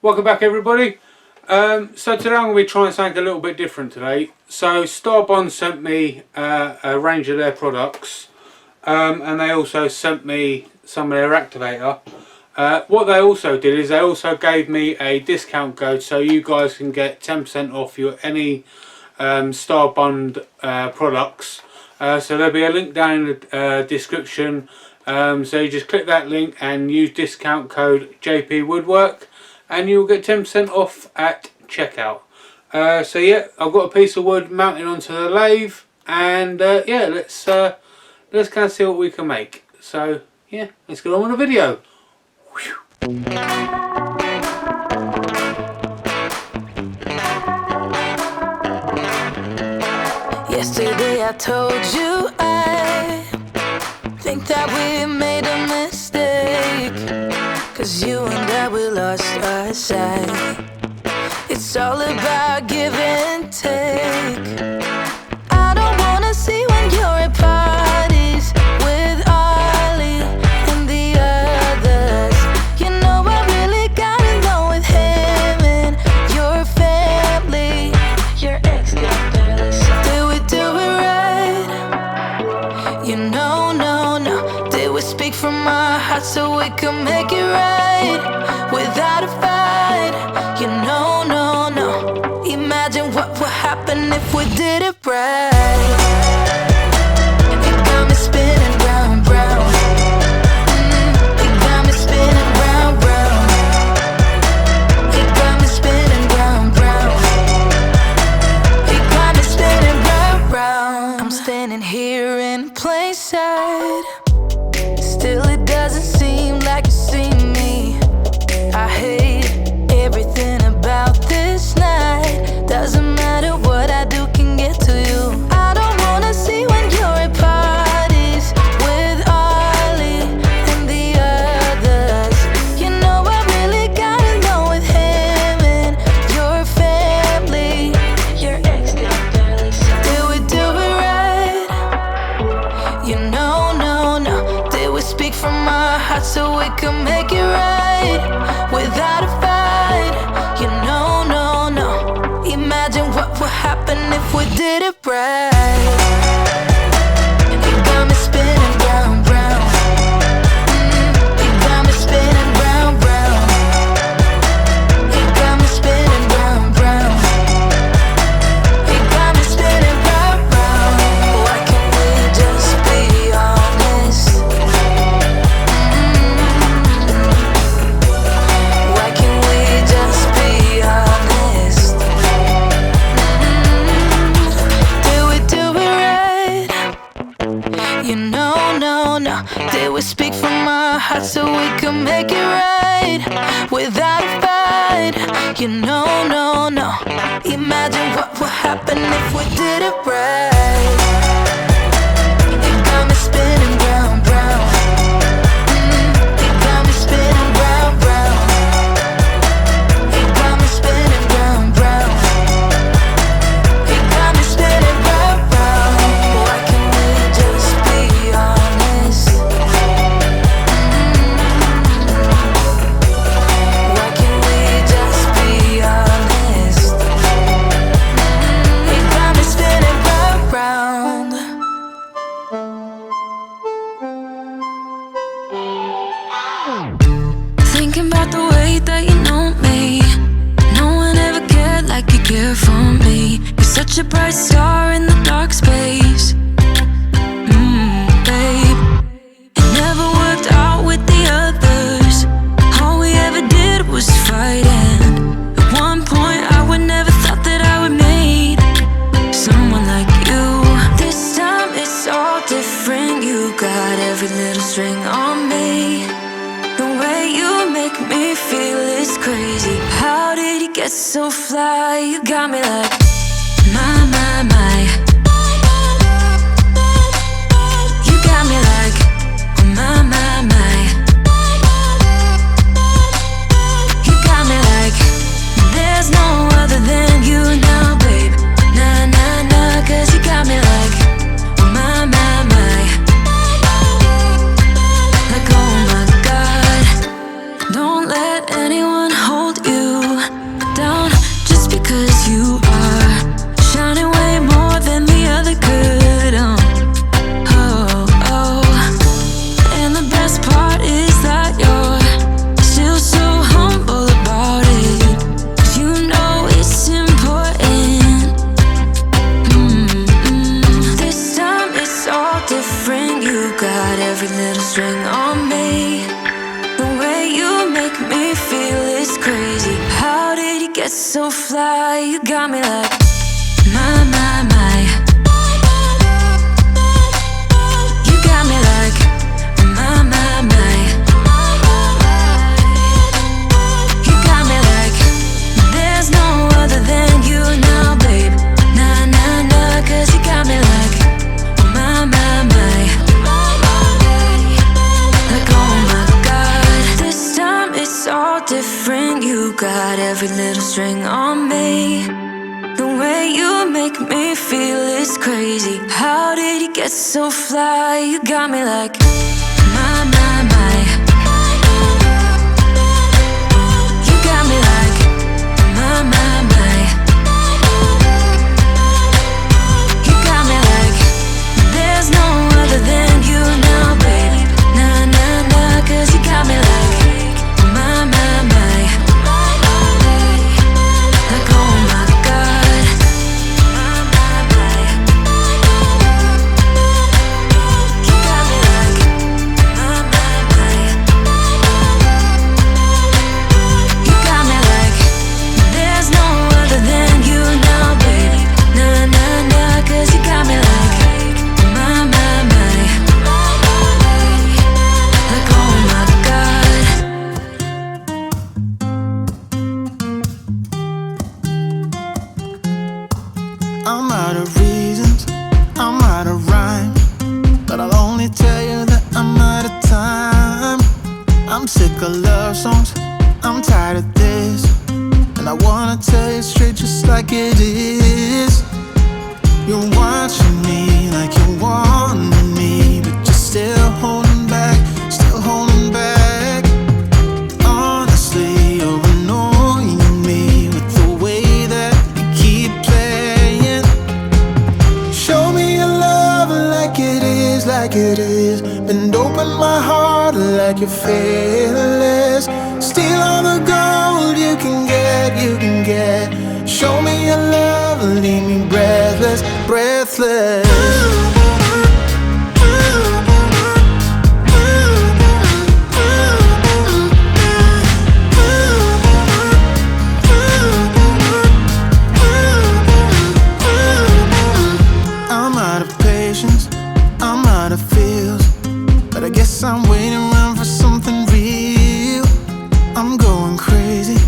Welcome back everybody. So today I'm going to be trying something a little bit different today. So Starbond sent me a range of their products and they also sent me some of their activator. What they also did is they also gave me a discount code so you guys can get 10% off your any Starbond products. So there'll be a link down in the description. So you just click that link and use discount code JP Woodwork and you'll get 10% off at checkout. So yeah, I've got a piece of wood mounted onto the lathe and yeah, let's kind of see what we can make. So yeah, let's get on with the video. Yesterday I told you I think that we made a mistake, 'cause you and I, we lost our sight. It's all about give and take. I don't wanna see when you're at parties with Ollie and the others. You know I really got along with him and your family. Your ex got barely saw. Did we do it right? You know, no. Did we speak from our hearts so we could make it right without a fight? You know, no. Imagine what would happen if we did it right. It got me spinning round, round. It got me spinning round, round. It got me spinning round, round. It got me spinning round, round. I'm standing here in plain sight. Still it doesn't seem like you see me. I hate everything about this night. Doesn't matter what I do can get to you. I don't wanna see when you're at parties with Ollie and the others. You know I really got along with him and your family. Your ex got barely saw. Did we do it right? You know, no. Did we speak from our hearts so we could make it right without a fight? You know, no. Imagine what would happen if we did it right. It got me spinning round, round. It got me spinning round, round. It got me spinning round, round. It got me spinning round, round. Why can't we just be honest? Why can't we just be honest? Did we do it right? You know, no. Did we speak from our hearts so we could make it right without a fight? You know, no. Imagine what would happen if we did it right. It got me spinning round, round. It got me spinning round, round. It got me spinning round, round. It got me spinning round, round. Why can't we just be honest? Why can't we just be honest? It got me spinning round, round. Thinking about the way that you know me. No one ever cared like you care for me. You're such a bright star in the dark space. Babe, it never worked out with the others. All we ever did was fight, and at one point I would never thought that I would meet someone like you. This time it's all different. You got every little string on me. The way you make me feel is crazy. How did you get so fly? You got me like my. You got me like my. You got me like there's no other than you now, babe. Nah, 'cause you got me like my. Like oh my God. Don't let anyone hold you get so fly? You got me like, my, my, my. You got me like, my, my, my. You got me like, there's no other than you now, babe. Nah, nah, nah, 'cause you got me like, my, my, my. Like, oh my God, this time it's all different. You got every little string on me. The way you make me feel is crazy. How did you get so fly? You got me like, my, my, my. You got me like, my, my, my. You got me like, there's no other than you now, baby. Nah, nah, nah, 'cause you got me like, my, my, my. Like, oh my God. My, my, my. You got me like, my, my, my. You got me like, there's no other than you now, baby. Nah, nah, nah, 'cause you got me like, my, my, my. Like, oh my God. I'm out of reasons, I'm out of rhyme, but I'll only tell you that I'm out of time. I'm sick of love songs, I'm tired of this, and I wanna tell you straight just like it is. You're watching me like you want me, but you're still holding back, still holding back. Honestly, you're annoying me with the way that you keep playing. Show me your love like it is, like it is. Bend open my heart like you're fearless. Steal all the gold you can get, you can get. Show me your love, leave me breathless, breathless. I'm out of patience, I'm out of feels, but I guess I'm waiting around for something real. I'm going crazy,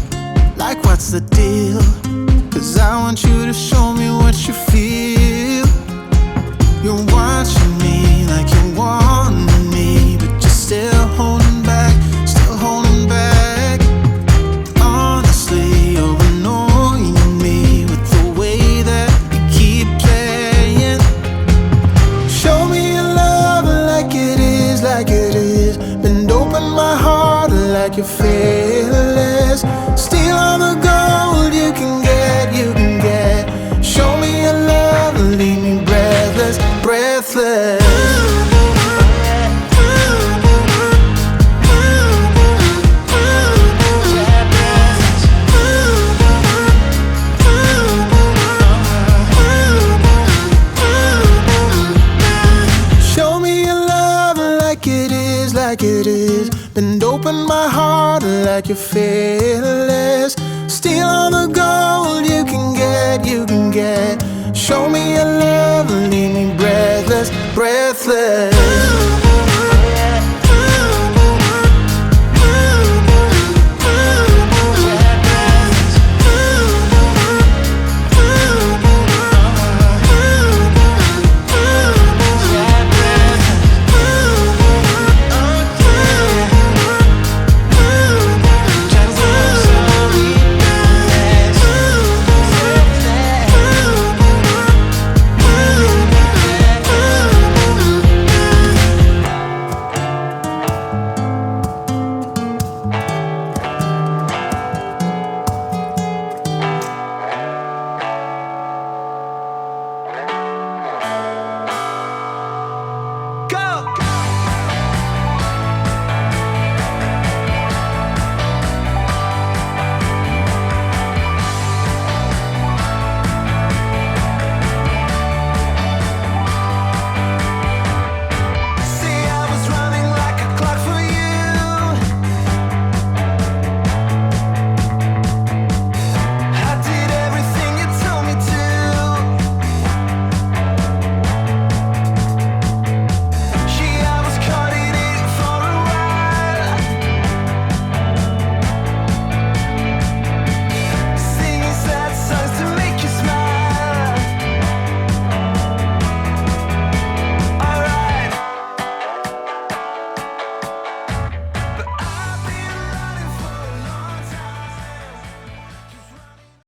like what's the deal? 'Cause I want you to show me what you feel. You're watching me like you want me, but you're still holding back, still holding back. Honestly, you're annoying me with the way that you keep playing. Show me your love like it is, like it is. Bend open my heart like you're fearless. Steal all the gold you can get, you can get. Show me your love, leave me breathless, breathless. Show me your love like it is, like it is. Bend open my heart like you're fearless. Steal all the gold you can get, you can get. Show me your love, leave me breathless, breathless.